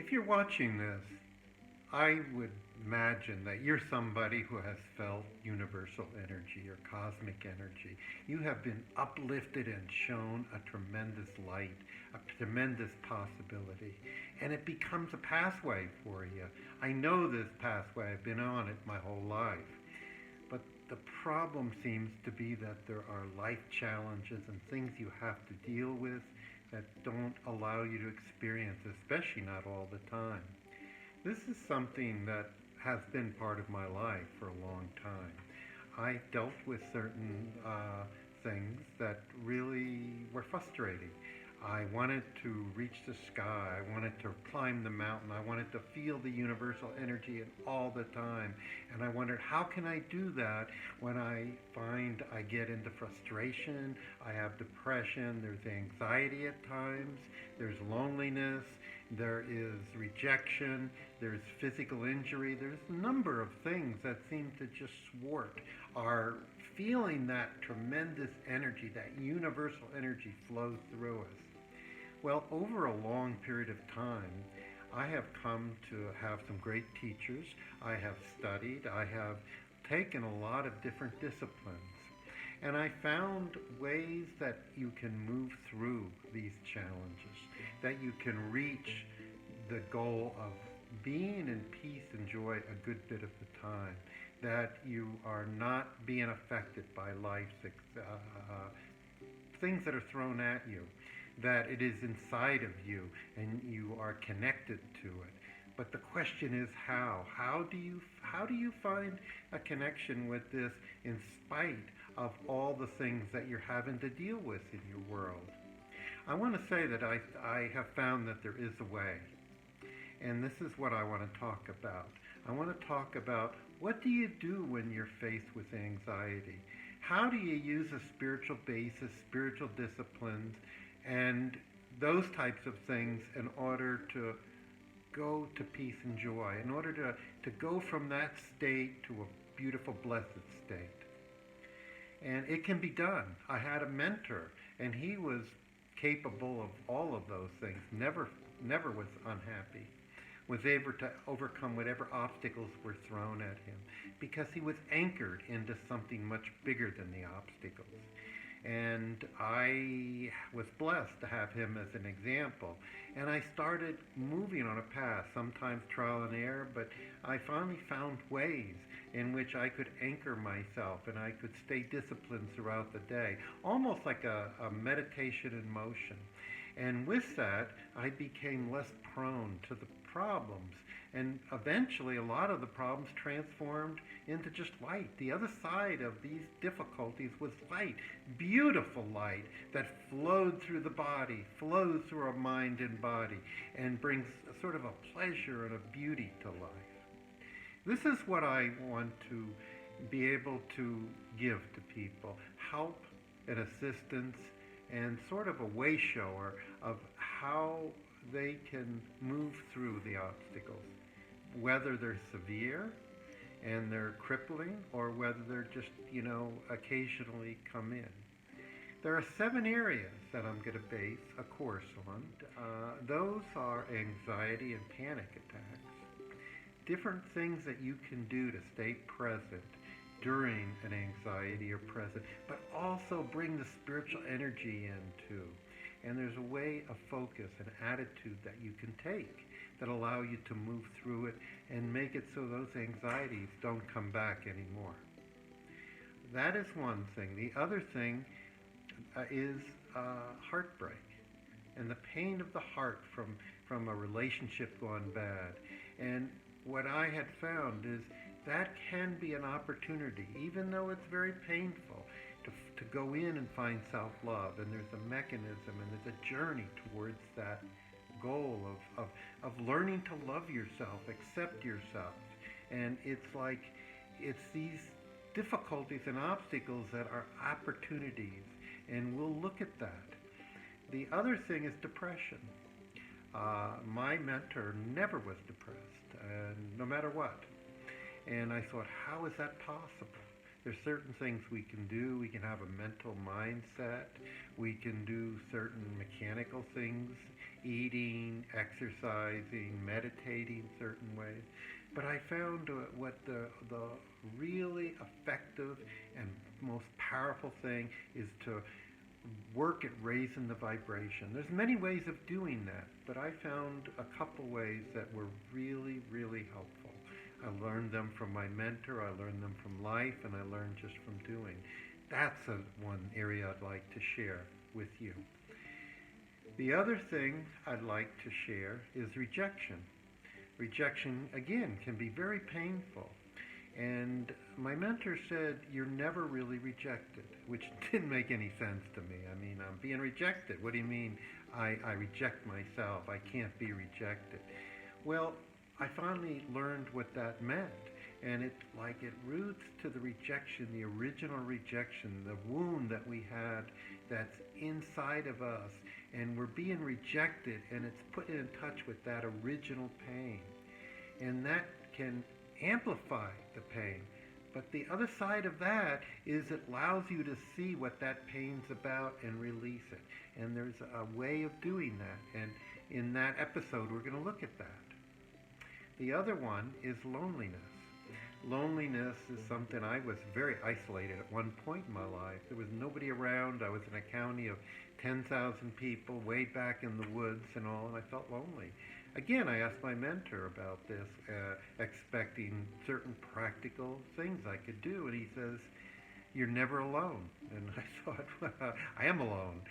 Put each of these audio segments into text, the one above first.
If you're watching this, I would imagine that you're somebody who has felt universal energy or cosmic energy. You have been uplifted and shown a tremendous light, a tremendous possibility, and it becomes a pathway for you. I know this pathway, I've been on it my whole life. But the problem seems to be that there are life challenges and things you have to deal with that don't allow you to experience, especially not all the time. This is something that has been part of my life for a long time. I dealt with certain things that really were frustrating. I wanted to reach the sky. I wanted to climb the mountain. I wanted to feel the universal energy all the time. And I wondered, how can I do that when I find I get into frustration, I have depression, there's anxiety at times, there's loneliness, there is rejection, there's physical injury, there's a number of things that seem to just thwart our feeling that tremendous energy, that universal energy flows through us. Well, over a long period of time, I have come to have some great teachers. I have studied. I have taken a lot of different disciplines. And I found ways that you can move through these challenges, that you can reach the goal of being in peace and joy a good bit of the time, that you are not being affected by life's things that are thrown at you, that it is inside of you and you are connected to it. But the question is how? How do you find a connection with this in spite of all the things that you're having to deal with in your world? I want to say that I have found that there is a way. And this is what I want to talk about. I want to talk about, what do you do when you're faced with anxiety? How do you use a spiritual basis, spiritual disciplines, and those types of things in order to go to peace and joy, in order to go from that state to a beautiful, blessed state? And it can be done. I had a mentor, and he was capable of all of those things, never was unhappy, was able to overcome whatever obstacles were thrown at him, because he was anchored into something much bigger than the obstacles. And I was blessed to have him as an example. And I started moving on a path, sometimes trial and error, but I finally found ways in which I could anchor myself and I could stay disciplined throughout the day, almost like a meditation in motion. And with that, I became less prone to the problems. And eventually, a lot of the problems transformed into just light. The other side of these difficulties was light, beautiful light that flowed through the body, flows through our mind and body, and brings a sort of a pleasure and a beauty to life. This is what I want to be able to give to people, help and assistance, and sort of a way shower of how they can move through the obstacles, whether they're severe and they're crippling or whether they're just, occasionally come in. There are 7 areas that I'm going to base a course on. Those are anxiety and panic attacks, different things that you can do to stay present during an anxiety or present, but also bring the spiritual energy in too. And there's a way of focus and attitude that you can take that allow you to move through it and make it so those anxieties don't come back anymore. That is one thing. The other thing is heartbreak and the pain of the heart from a relationship gone bad. And what I had found is that can be an opportunity, even though it's very painful, to go in and find self-love. And there's a mechanism and there's a journey towards that goal of learning to love yourself, accept yourself. And it's these difficulties and obstacles that are opportunities, and we'll look at that. The other thing is depression. My mentor never was depressed, no matter what. And I thought, how is that possible? There's certain things we can do. We can have a mental mindset. We can do certain mechanical things, eating, exercising, meditating certain ways. But I found what the really effective and most powerful thing is to work at raising the vibration. There's many ways of doing that, but I found a couple ways that were really, really helpful. I learned them from my mentor, I learned them from life, and I learned just from doing. That's one area I'd like to share with you. The other thing I'd like to share is rejection. Rejection, again, can be very painful. And my mentor said, you're never really rejected, which didn't make any sense to me. I mean, I'm being rejected. What do you mean I reject myself? I can't be rejected. Well, I finally learned what that meant. And it roots to the rejection, the original rejection, the wound that we had that's inside of us. And we're being rejected, and it's putting in touch with that original pain. And that can amplify the pain. But the other side of that is it allows you to see what that pain's about and release it. And there's a way of doing that. And in that episode, we're going to look at that. The other one is loneliness. Loneliness is something I was very isolated at one point in my life. There was nobody around. I was in a county of 10,000 people way back in the woods and all, and I felt lonely. Again, I asked my mentor about this, expecting certain practical things I could do, and he says, you're never alone. And I thought, well, I am alone,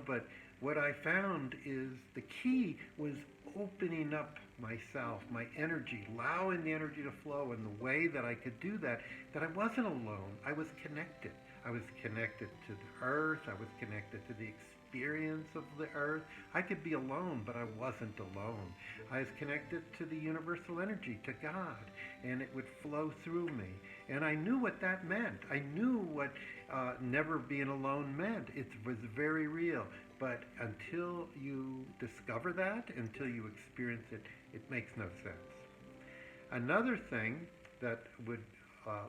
but what I found is the key was opening up myself, my energy, allowing the energy to flow in the way that I could do that I wasn't alone. I was connected. I was connected to the earth. I was connected to the experience of the earth. I could be alone, but I wasn't alone. I was connected to the universal energy, to God, and it would flow through me. And I knew what that meant. I knew what never being alone meant. It was very real. But until you discover that, until you experience it, it makes no sense. Another thing that would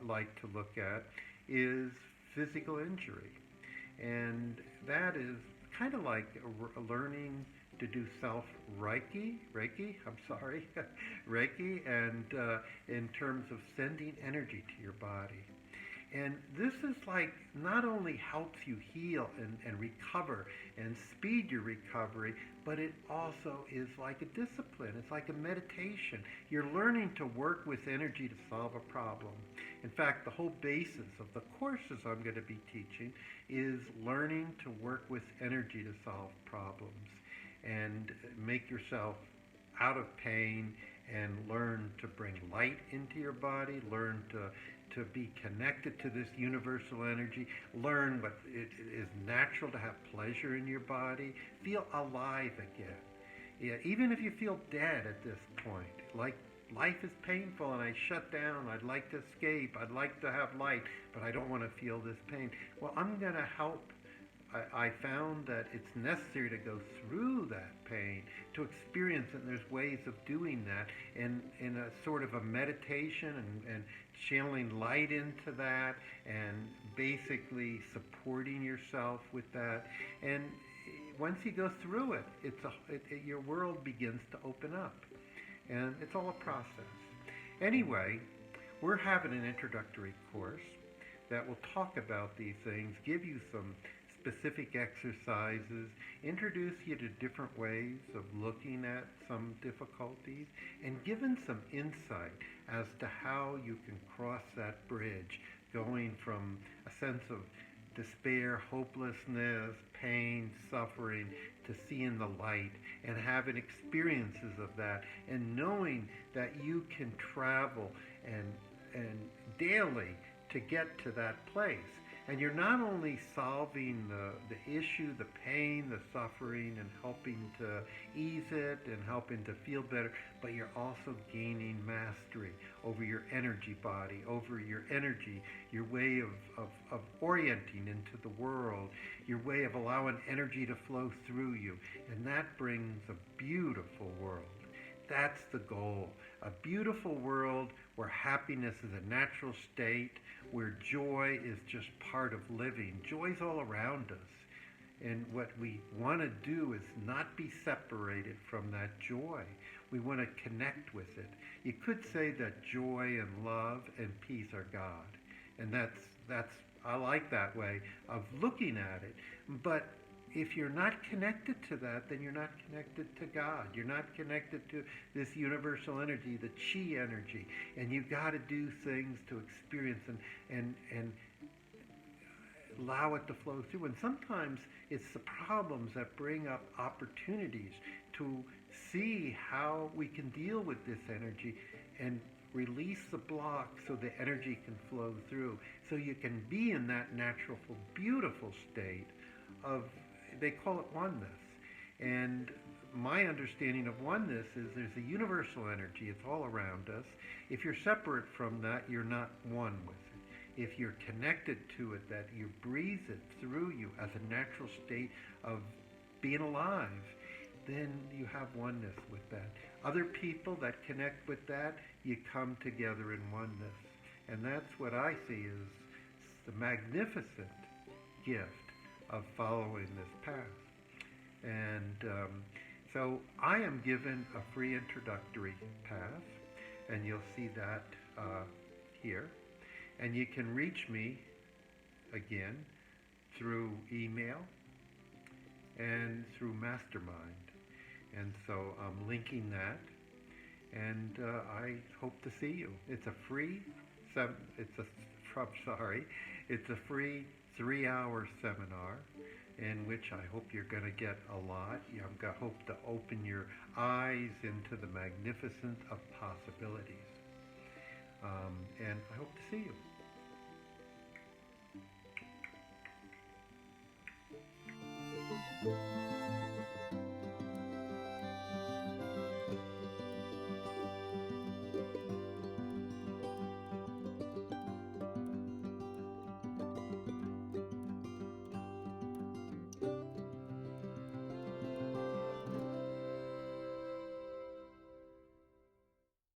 like to look at is physical injury. And that is kind of like learning to do Reiki, and in terms of sending energy to your body. And this is not only helps you heal and recover and speed your recovery, but it also is like a discipline. It's like a meditation. You're learning to work with energy to solve a problem. In fact, the whole basis of the courses I'm going to be teaching is learning to work with energy to solve problems and make yourself out of pain and learn to bring light into your body, learn to be connected to this universal energy, learn what it is natural to have pleasure in your body, feel alive again. Yeah, even if you feel dead at this point, like life is painful and I shut down, I'd like to escape, I'd like to have light, but I don't want to feel this pain. Well, I'm going to help. I found that it's necessary to go through that pain to experience it, and there's ways of doing that in a sort of a meditation and channeling light into that and basically supporting yourself with that. And once you go through it, your world begins to open up. And it's all a process. Anyway, we're having an introductory course that will talk about these things, give you some specific exercises, introduce you to different ways of looking at some difficulties, and given some insight as to how you can cross that bridge, going from a sense of despair, hopelessness, pain, suffering, to seeing the light and having experiences of that, and knowing that you can travel and daily to get to that place. And you're not only solving the issue, the pain, the suffering, and helping to ease it and helping to feel better, but you're also gaining mastery over your energy body, over your energy, your way of orienting into the world, your way of allowing energy to flow through you. And that brings a beautiful world. That's the goal. A beautiful world where happiness is a natural state, where joy is just part of living. Joy's all around us. And what we want to do is not be separated from that joy. We want to connect with it. You could say that joy and love and peace are God. And that's I like that way of looking at it. But if you're not connected to that, then you're not connected to God. You're not connected to this universal energy, the chi energy. And you've got to do things to experience and allow it to flow through. And sometimes it's the problems that bring up opportunities to see how we can deal with this energy and release the block so the energy can flow through. So you can be in that natural, beautiful state of, they call it oneness. And my understanding of oneness is there's a universal energy. It's all around us. If you're separate from that, you're not one with it. If you're connected to it, that you breathe it through you as a natural state of being alive, then you have oneness with that. Other people that connect with that, you come together in oneness. And that's what I see as the magnificent gift of following this path. And so I am given a free introductory path, and you'll see that here. And you can reach me, again, through email and through Mastermind. And so I'm linking that, and I hope to see you. It's a free, it's a free 3-hour seminar in which I hope you're going to get a lot. I hope to open your eyes into the magnificence of possibilities. And I hope to see you.